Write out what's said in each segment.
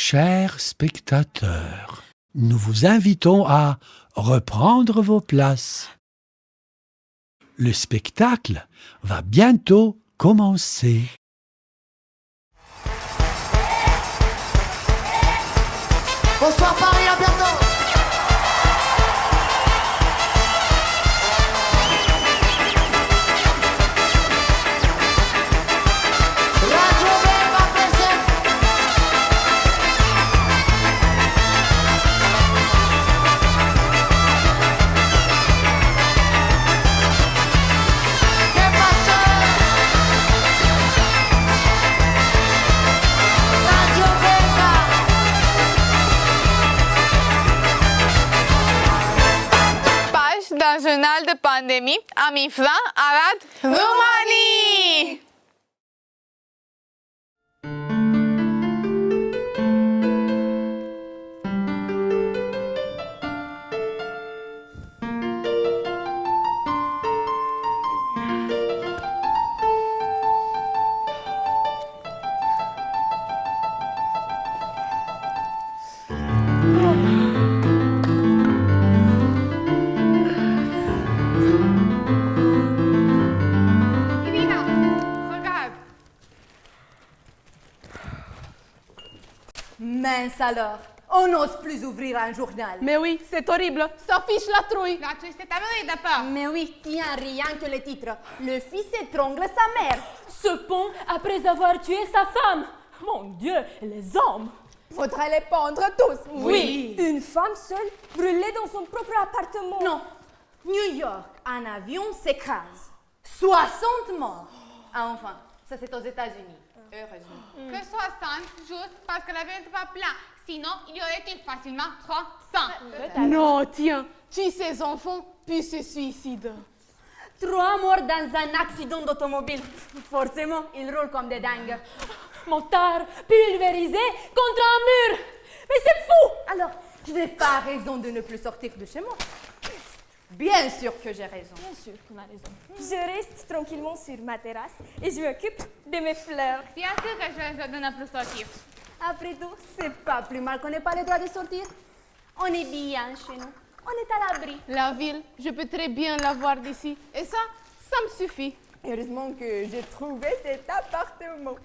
Chers spectateurs, nous vous invitons à reprendre vos places. Le spectacle va bientôt commencer. Bonsoir Paris, à bientôt. Radio Beba present. ¿Qué pasó? Radio Beba. Pași dans journal de pandémie à mi-franc, Arad, Roumanie! Irina, regarde! Mince alors, on n'ose plus ouvrir un journal. Mais oui, c'est horrible. Ça fiche la trouille. La triste est avenue de peur. Mais oui, tiens, rien que le titre. Le fils étrangle sa mère. Ce pont après avoir tué sa femme. Mon Dieu, les hommes. Faudrait les pendre tous. Oui. Une femme seule brûlée dans son propre appartement. Non, New York, un avion s'écrase. 60 morts. Ah, enfin, ça c'est aux États-Unis. Heureusement. Que 60, juste parce que l'avion n'était pas plein. Sinon, il y aurait eu facilement 300. Non, tiens, tue ses enfants, puis se suicide. 3 morts dans un accident d'automobile. Forcément, ils roulent comme des dingues. Motard pulvérisé contre un mur. Mais c'est fou. Alors, je n'ai pas raison de ne plus sortir de chez moi. Bien sûr que j'ai raison. Bien sûr qu'on a raison. Je reste tranquillement sur ma terrasse et je m'occupe de mes fleurs. Bien sûr que je vais de ne plus sortir. Après tout, c'est pas plus mal qu'on n'ait pas le droit de sortir. On est bien chez nous. On est à l'abri. La ville, je peux très bien la voir d'ici. Et ça me suffit. Heureusement que j'ai trouvé cet appartement.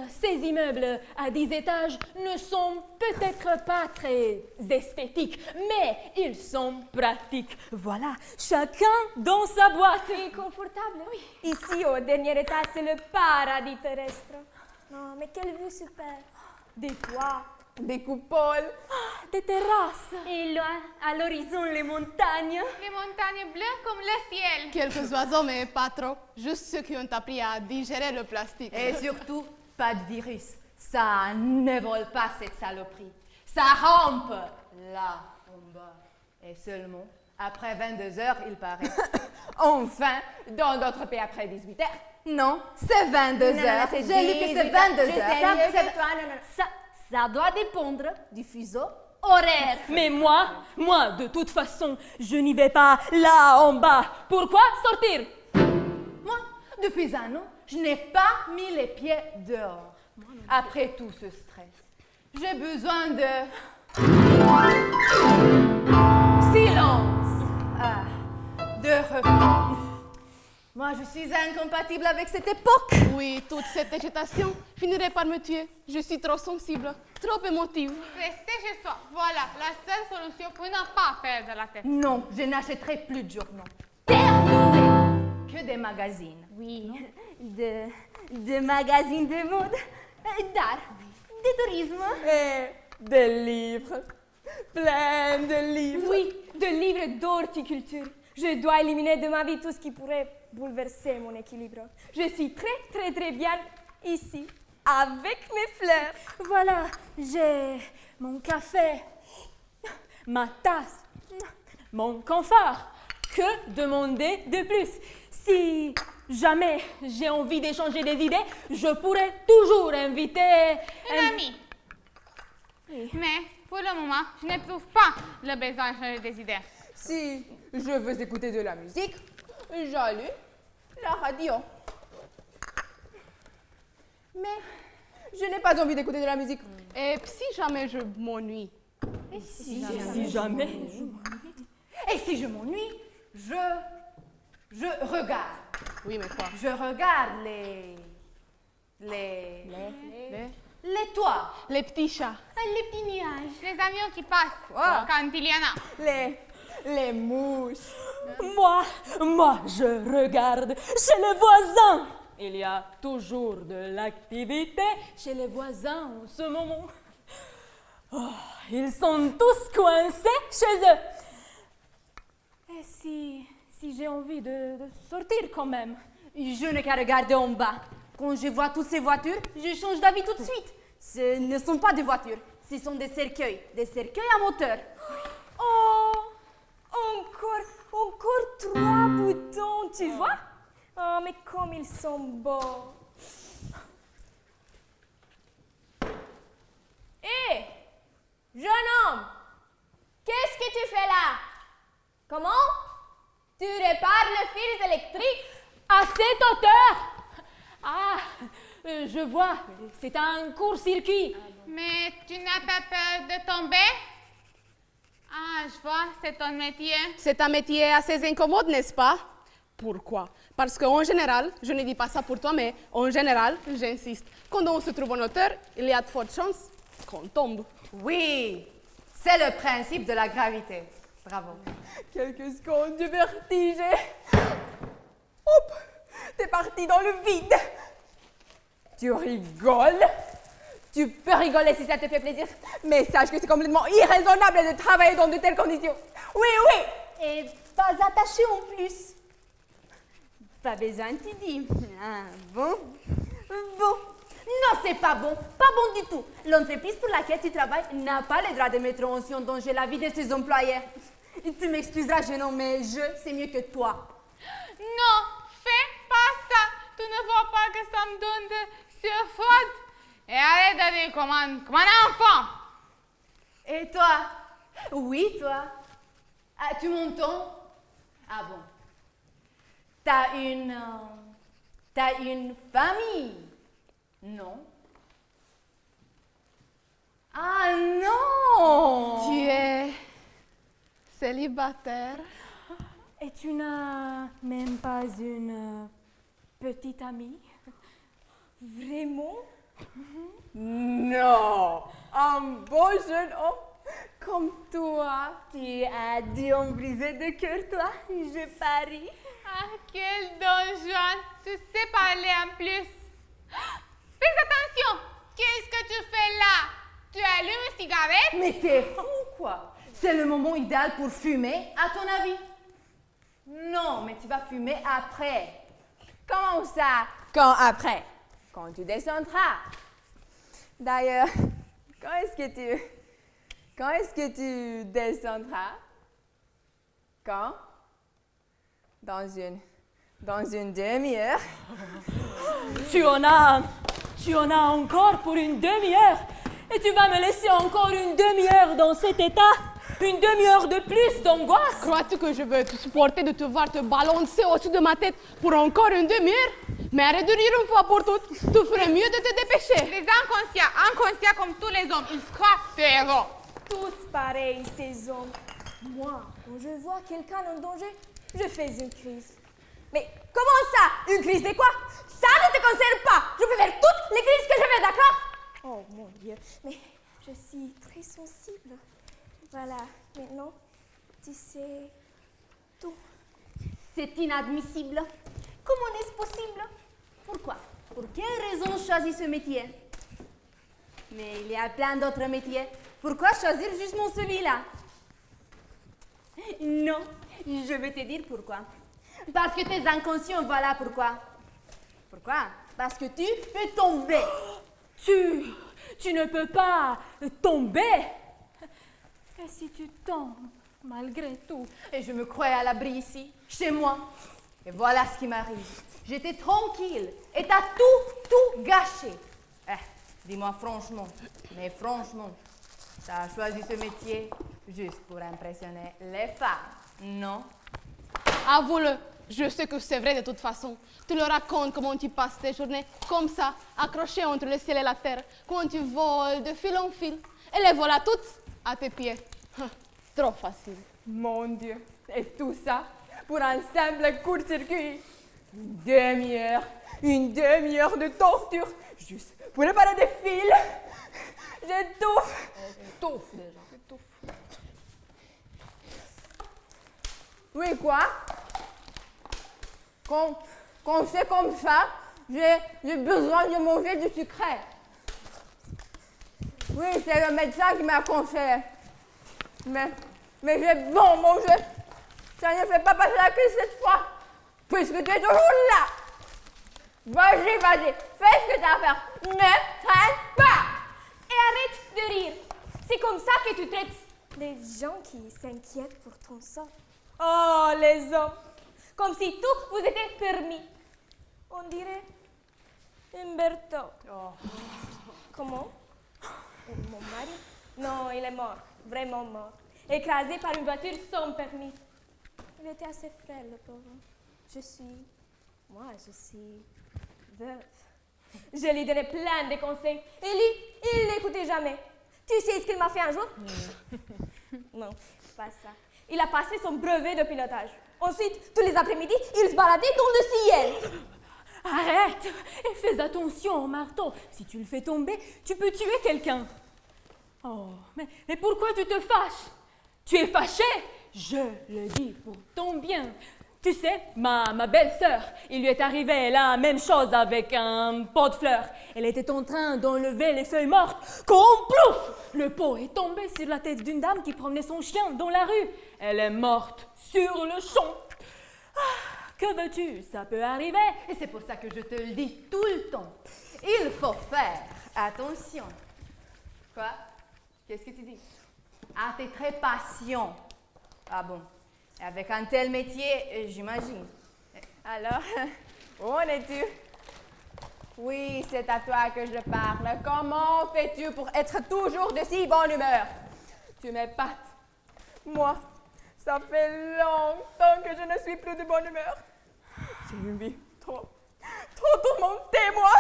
Ces immeubles à 10 étages ne sont peut-être pas très esthétiques, mais ils sont pratiques. Voilà, chacun dans sa boîte. Et confortable, oui. Ici, au dernier étage, c'est le paradis terrestre. Non, mais quelle vue super. Des toits, Des coupoles. des terrasses. Et loin, à l'horizon, les montagnes. Les montagnes bleues comme le ciel. Quelques oiseaux, mais pas trop. Juste ceux qui ont appris à digérer le plastique. Et surtout, pas de virus. Ça ne vole pas cette saloperie. Ça rampe là, en bas. Et seulement, après 22 heures, il paraît. Enfin, dans d'autres pays après 18 heures. Non, c'est 22 heures. J'ai lu que c'est 22 heures. Ça doit dépendre du fuseau horaire. Mais moi, de toute façon, je n'y vais pas là en bas. Pourquoi sortir? Moi, depuis un an, je n'ai pas mis les pieds dehors. Après tout ce stress, j'ai besoin de... silence. De repos. Moi, je suis incompatible avec cette époque. Oui, toute cette agitation finirait par me tuer. Je suis trop sensible, trop émotive. Rester chez soi. Voilà la seule solution pour ne pas perdre la tête. Non, je n'achèterai plus de journaux. Terminé. Que des magazines. Oui, de magazines de mode, d'art, de tourisme. Et des livres. Plein de livres. Oui, de livres d'horticulture. Je dois éliminer de ma vie tout ce qui pourrait bouleverser mon équilibre. Je suis très bien ici, avec mes fleurs. Voilà, j'ai mon café, ma tasse, mon confort. Que demander de plus? Si jamais j'ai envie d'échanger des idées, je pourrais toujours inviter Un ami. Mais pour le moment, je n'éprouve pas le besoin de changer des idées. Si je veux écouter de la musique, j'allume la radio. Mais Je n'ai pas envie d'écouter de la musique. Et si jamais je m'ennuie? Si jamais. Et si je m'ennuie, je regarde. Oui, mais quoi? Je regarde les toits. Les petits chats. Les petits nuages. Les avions qui passent. Wow. Quand il y en a. Les mouches. Moi, je regarde chez les voisins. Il y a toujours de l'activité chez les voisins en ce moment. Oh, ils sont tous coincés chez eux. Et si j'ai envie de sortir quand même? Je n'ai qu'à regarder en bas. Quand je vois toutes ces voitures, je change d'avis tout de suite. Ce ne sont pas des voitures, ce sont des cercueils à moteur. Oh, encore 3 boutons, tu vois? Oh, mais comme ils sont beaux. Hé, jeune homme, qu'est-ce que tu fais là? Comment? Tu répares les fils électriques à cette hauteur? Ah, je vois, c'est un court-circuit. Mais tu n'as pas peur de tomber? Ah, je vois, c'est ton métier. C'est un métier assez incommode, n'est-ce pas? Pourquoi? Parce qu'en général, je ne dis pas ça pour toi, mais en général, j'insiste, quand on se trouve en hauteur, il y a de fortes chances qu'on tombe. Oui, c'est le principe de la gravité. Bravo. Quelques secondes de vertige. Hop, t'es parti dans le vide. Tu rigoles? Tu peux rigoler si ça te fait plaisir, mais sache que c'est complètement irraisonnable de travailler dans de telles conditions. Oui, Et pas attaché en plus. Pas besoin, tu dis. Ah, bon. Non, c'est pas bon du tout. L'entreprise pour laquelle tu travailles n'a pas le droit de mettre en danger la vie de ses employés. Tu m'excuseras, jeune homme, mais c'est mieux que toi. Non, fais pas ça. Tu ne vois pas que ça me donne de surfaute. Et arrête de dire comme un enfant. Et toi? Oui, toi. Ah, tu m'entends? Ah bon. T'as une famille? Non. Ah non! Tu es célibataire? Et tu n'as même pas une petite amie? Vraiment? non. Un beau jeune homme comme toi. Tu as dû en briser de cœur, toi, je parie. Ah, quel don Juan. Tu sais parler en plus. Fais attention. Qu'est-ce que tu fais là? Tu allumes une cigarette? Mais t'es fou, quoi. C'est le moment idéal pour fumer, à ton avis? Non, mais tu vas fumer après. Comment ça? Quand après? Quand tu descendras. D'ailleurs, quand est-ce que tu descendras? Quand? Dans une demi-heure. Tu en as encore pour une demi-heure. Et tu vas me laisser encore une demi-heure dans cet état? Une demi-heure de plus d'angoisse? Crois-tu que je veux te supporter de te voir te balancer au-dessus de ma tête pour encore une demi-heure? Mais arrête de rire une fois pour toutes. Tu ferais mieux de te dépêcher. Les inconscients comme tous les hommes, ils scrapent tes héros. Tous pareils, ces hommes. Moi, quand je vois quelqu'un en danger, je fais une crise. Mais comment ça? Une crise de quoi? Ça ne te concerne pas. Je peux faire toutes les crises que je veux, d'accord? Oh mon Dieu, mais je suis très sensible. Voilà, maintenant, tu sais tout. C'est inadmissible. Comment est-ce possible? Pourquoi? Pour quelle raison choisis ce métier? Mais il y a plein d'autres métiers. Pourquoi choisir justement celui-là? Non, je vais te dire pourquoi. Parce que t'es inconscient, voilà pourquoi. Pourquoi? Parce que tu peux tomber. Tu ne peux pas tomber. Et si tu tombes, malgré tout? Et je me croyais à l'abri ici, chez moi. Et voilà ce qui m'arrive. J'étais tranquille et t'as tout gâché. Dis-moi franchement, mais franchement, t'as choisi ce métier juste pour impressionner les femmes, non? Avoue-le, Je sais que c'est vrai de toute façon. Tu leur racontes comment tu passes tes journées comme ça, accroché entre le ciel et la terre, comment tu voles de fil en fil, et les voilà toutes à tes pieds. Trop facile. Mon Dieu, et tout ça pour un simple court-circuit. Une demi-heure de torture, juste pour réparer des fils. J'étouffe. Étouffe déjà. Oui, quoi? Quand c'est comme ça, j'ai besoin de manger du sucré. Oui, c'est le médecin qui m'a conseillé. Mais j'ai bon manger. Ça ne fait pas passer la crise cette fois, puisque tu es toujours là. Vas-y, fais ce que tu as à faire. Ne traîne pas. Et arrête de rire. C'est comme ça que tu traites les gens qui s'inquiètent pour ton sort. Oh, les hommes. Comme si tout vous était permis. On dirait Umberto. Comment? Mon mari? Non, il est mort. Vraiment mort. Écrasé par une voiture sans permis. Il était assez frêle, le pauvre. Je suis veuve. Je lui donnais plein de conseils. Et lui, il n'écoutait jamais. Tu sais ce qu'il m'a fait un jour? Non, pas ça. Il a passé son brevet de pilotage. Ensuite, tous les après-midi, il se baladait dans le ciel. Arrête et fais attention au marteau. Si tu le fais tomber, tu peux tuer quelqu'un. Oh, mais pourquoi tu te fâches? Tu es fâché? Je le dis pour ton bien. Tu sais, ma belle-sœur, il lui est arrivé la même chose avec un pot de fleurs. Elle était en train d'enlever les feuilles mortes quand, plouf, le pot est tombé sur la tête d'une dame qui promenait son chien dans la rue. Elle est morte sur le champ. Que veux-tu? Ça peut arriver. Et c'est pour ça que je te le dis tout le temps. Il faut faire attention. Quoi? Qu'est-ce que tu dis? Ah, t'es très patient. Ah bon? Avec un tel métier, j'imagine. Alors, où en es-tu? Oui, c'est à toi que je parle. Comment fais-tu pour être toujours de si bonne humeur? Tu m'épates. Moi, ça fait longtemps que je ne suis plus de bonne humeur. J'ai une vie trop tourmentée, moi.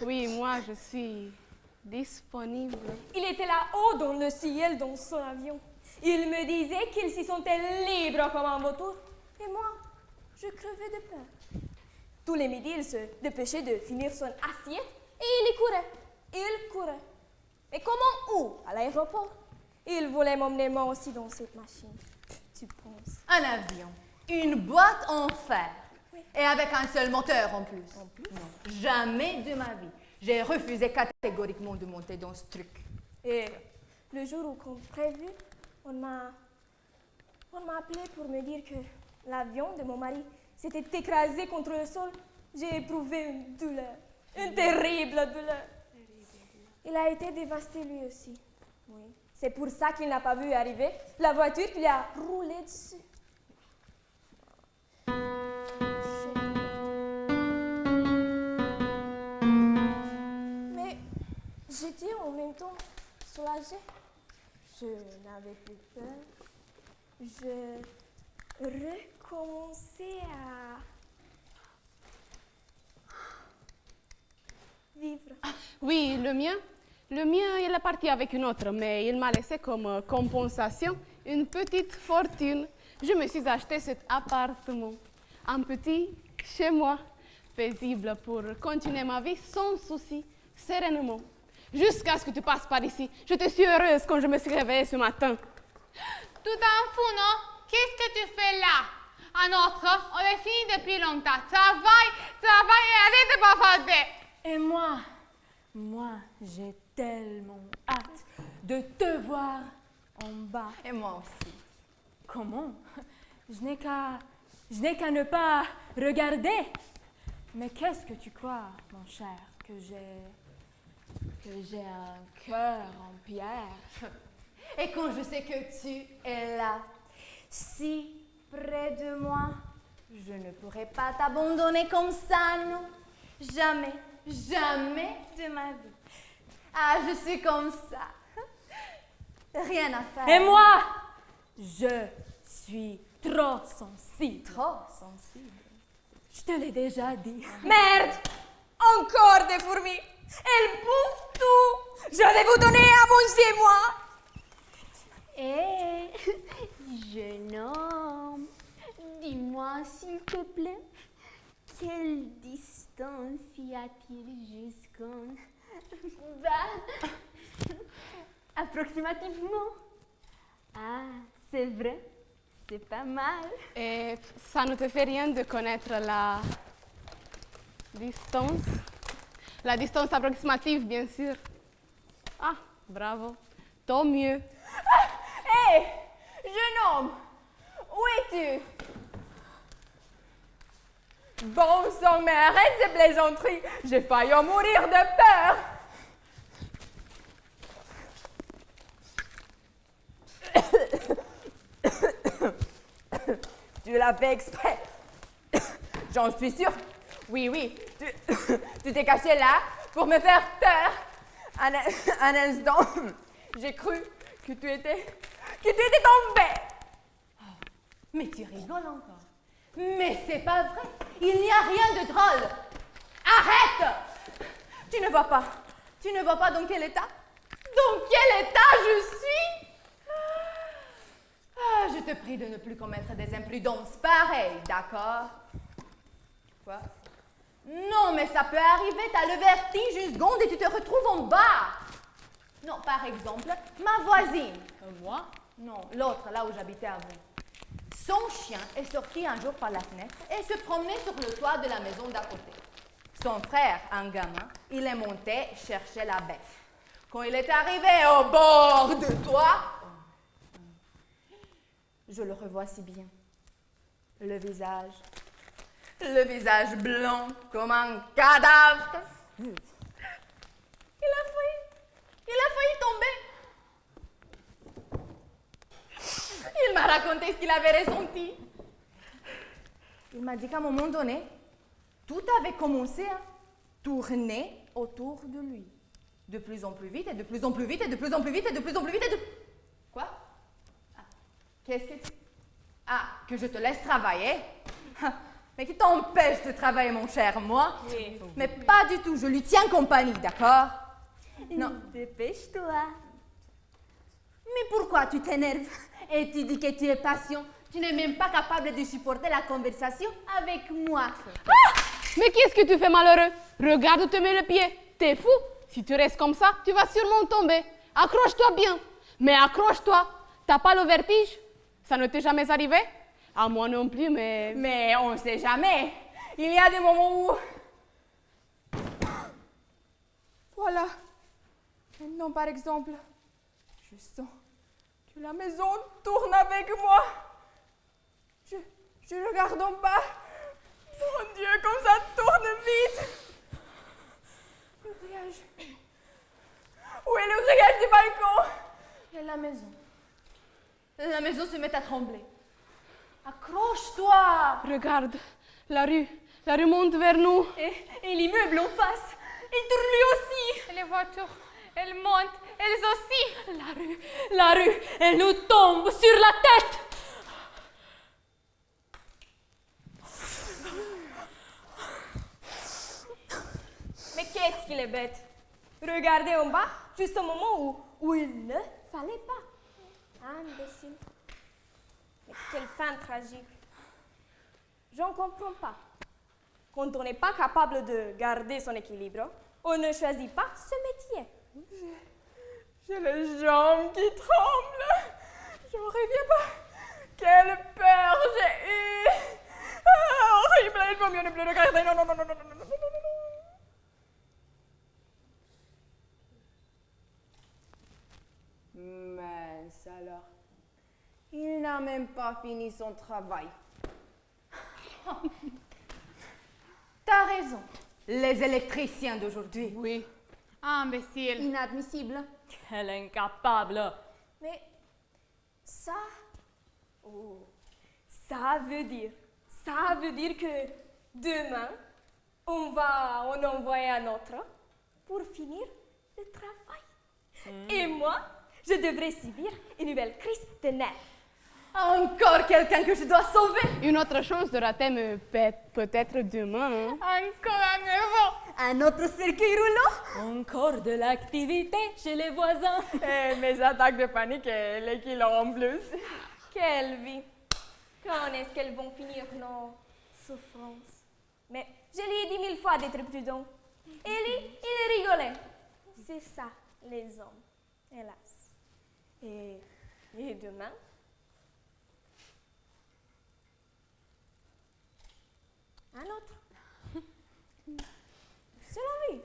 Oui, moi je suis disponible. Il était là-haut dans le ciel, dans son avion. Il me disait qu'il s'y sentait libre comme un vautour. Et moi, je crevais de peur. Tous les midis, il se dépêchait de finir son assiette et il y courait. Il courait. Mais comment où? À l'aéroport. Il voulait m'emmener moi aussi dans cette machine. Tu penses? Un avion. Une boîte en fer. Oui. Et avec un seul moteur en plus. Non, jamais de ma vie. J'ai refusé catégoriquement de monter dans ce truc. Et le jour où, comme prévu, on m'a appelé pour me dire que l'avion de mon mari s'était écrasé contre le sol. J'ai éprouvé une douleur, une terrible douleur. Il a été dévasté lui aussi. Oui. C'est pour ça qu'il n'a pas vu arriver la voiture qui lui a roulé dessus. Mais j'étais en même temps soulagée. Je n'avais plus peur. Je recommençais à vivre. Oui, le mien, il est parti avec une autre, mais il m'a laissé comme compensation une petite fortune. Je me suis acheté cet appartement, un petit chez moi, paisible pour continuer ma vie sans souci, sereinement. Jusqu'à ce que tu passes par ici. Je suis heureuse quand je me suis réveillée ce matin. Tu t'en fous, non? Qu'est-ce que tu fais là? Un autre, on est fini depuis longtemps. Travaille et arrête de bavarder. Et moi, j'ai tellement hâte de te voir en bas. Et moi aussi. Comment? Je n'ai qu'à ne pas regarder. Mais qu'est-ce que tu crois, mon cher, que j'ai un cœur en pierre? Et quand je sais que tu es là, si près de moi, je ne pourrai pas t'abandonner comme ça, non? Jamais, jamais de ma vie. Ah, je suis comme ça. Rien à faire. Et moi, je suis trop sensible. Trop sensible. Je te l'ai déjà dit. Merde! Encore des fourmis! Elles bouffent tout! Je vais vous donner à manger, moi! Hé, jeune homme, dis-moi s'il te plaît, quelle distance y a-t-il jusqu'en... Bah, approximativement. Ah, c'est vrai, c'est pas mal. Et ça ne te fait rien de connaître la distance? La distance approximative, bien sûr. Ah, bravo. Tant mieux. Hé, jeune homme, où es-tu? Bon sang, mais arrête ces plaisanteries. J'ai failli en mourir de peur. Tu l'as fait exprès. J'en suis sûre. Oui, tu t'es caché là pour me faire peur. Un instant, j'ai cru que tu étais tombé. Mais tu rigoles encore. Mais c'est pas vrai. Il n'y a rien de drôle. Arrête! Tu ne vois pas dans quel état? Dans quel état je suis? Ah, je te prie de ne plus commettre des imprudences pareilles, d'accord? Quoi? Non, mais ça peut arriver, t'as le vertige une seconde et tu te retrouves en bas. Non, par exemple, ma voisine. Moi? Non, l'autre, là où j'habitais avant. Son chien est sorti un jour par la fenêtre et se promenait sur le toit de la maison d'à côté. Son frère, un gamin, il est monté chercher la bête. Quand il est arrivé au bord du toit, je le revois si bien. Le visage blanc comme un cadavre. Il a failli tomber. Il m'a raconté ce qu'il avait ressenti. Il m'a dit qu'à un moment donné, tout avait commencé à tourner autour de lui. De plus en plus vite, et de plus en plus vite, et de plus en plus vite, et de plus en plus vite, et de... Quoi? Ah, qu'est-ce que tu... Ah, que je te laisse travailler? Mais qui t'empêche de travailler, mon cher, moi? Oui. Mais pas du tout, je lui tiens compagnie, d'accord? Non. Dépêche-toi. Mais pourquoi tu t'énerves et tu dis que tu es patient? Tu n'es même pas capable de supporter la conversation avec moi. Mais qu'est-ce que tu fais, malheureux? Regarde où te met le pied. T'es fou? Si tu restes comme ça, tu vas sûrement tomber. Accroche-toi bien. Mais accroche-toi. T'as pas le vertige? Ça ne t'est jamais arrivé? À moi non plus, mais... Mais on ne sait jamais. Il y a des moments où... Voilà. Maintenant, par exemple, je sens que la maison tourne avec moi. Je regarde en bas. Mon Dieu, comme ça tourne vite. Le grillage. Où est le grillage du balcon? Et la maison. La maison se met à trembler. Accroche-toi! Regarde, la rue monte vers nous. Et l'immeuble en face, il tourne lui aussi. Et les voitures, elles montent, elles aussi. La rue, elle nous tombe sur la tête. Mais qu'est-ce qu'il est bête? Regardez en bas, juste au moment où il ne fallait pas. Imbécile. Mais quelle fin tragique. J'en comprends pas. Quand on n'est pas capable de garder son équilibre, on ne choisit pas ce métier. J'ai les jambes qui tremblent. J'en reviens pas. Quelle peur j'ai eue. Ah, horrible, il vaut mieux ne plus regarder. Non. Mince alors. Il n'a même pas fini son travail. T'as raison. Les électriciens d'aujourd'hui. Oui. Imbécile. Inadmissible. Quelle incapable. Mais ça, ça veut dire que demain, on va en envoyer un autre pour finir le travail. Et moi, je devrais subir une nouvelle crise de nerfs. Encore quelqu'un que je dois sauver. Une autre chance de rater, mais peut-être demain. Hein. Encore un nouveau. Un autre circuit roulant. Encore de l'activité chez les voisins. Et mes attaques de panique et les kilos en plus. Quelle vie! Quand est-ce qu'elles vont finir nos souffrances? Mais je lui ai dit 1000 fois d'être prudent. Et lui, il rigolait. C'est ça, les hommes, hélas. Et demain? Un autre. C'est la vie.